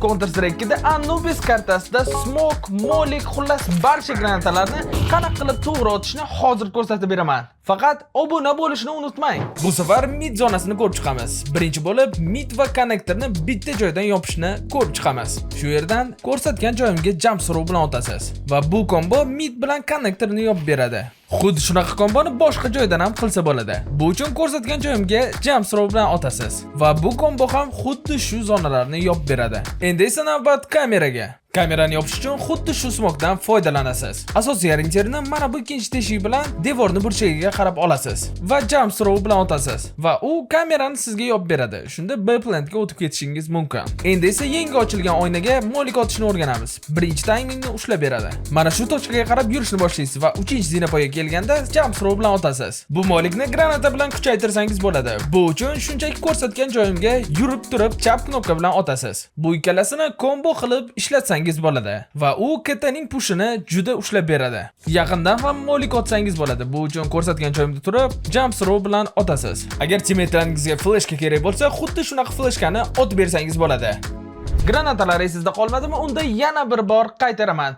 Counter Strike 2da Anubis kartasida Smoke, Molik, xullas barcha granatalarni qanaqa qilib to'g'ri otishni hozir ko'rsatib beraman. Faqat obuna bo'lishni unutmang. Bu safar mid zonasini ko'rib chiqamiz. Birinchi bo'lib mid va konnektorni bitta joydan yopishni ko'rib chiqamiz. Shu yerdan ko'rsatgan joyimga jump throw bilan otasiz va bu kombo mid bilan konnektorni yopib beradi. Xuddi shunaqa komboni boshqa joydan ham qilsa bo'ladi. Bu uchun ko'rsatgan joyimga jump throw bilan otasiz va bu kombo ham xuddi shu zonalarni yopib beradi. Endi esa navbat kameraga. Kamerani yopish uchun xuddi shu smokdan foydalanasiz. Asosiy orientirni mana bu ikkinchi teshik bilan devorni burchagiga qarab olasiz va jump throw bilan otasiz va u kamerani sizga yopib beradi. Shunda B plantga o'tib ketishingiz mumkin. Endi esa yangi ochilgan oynaga molik otishni o'rganamiz. Birinchi timingni ushlab beradi. Mana shu tochkaga qarab yurishni boshlaysiz va 3-zinapoyaga kelganda jump throw bilan otasiz. Bu molikni granata bilan kuchaytirsangiz bo'ladi. Bu uchun shunchaki ko'rsatgan joyimga yurib turib chap knopka bilan otasiz. Bu ikkalasini kombo qilib ishlatsangiz bo'ladi va u ketaning pushini juda ushlab beradi. Yaqindan ham molik otsangiz bo'ladi. Bu uchun ko'rsatgan joyimda turib jump throw bilan otasiz. Agar teammeytlaringizga flashka kerak bo'lsa, xuddi shunaqa flashkani otib bersangiz bo'ladi. Granatalar esingizda qolmadimi? Unda yana bir bor qaytaraman.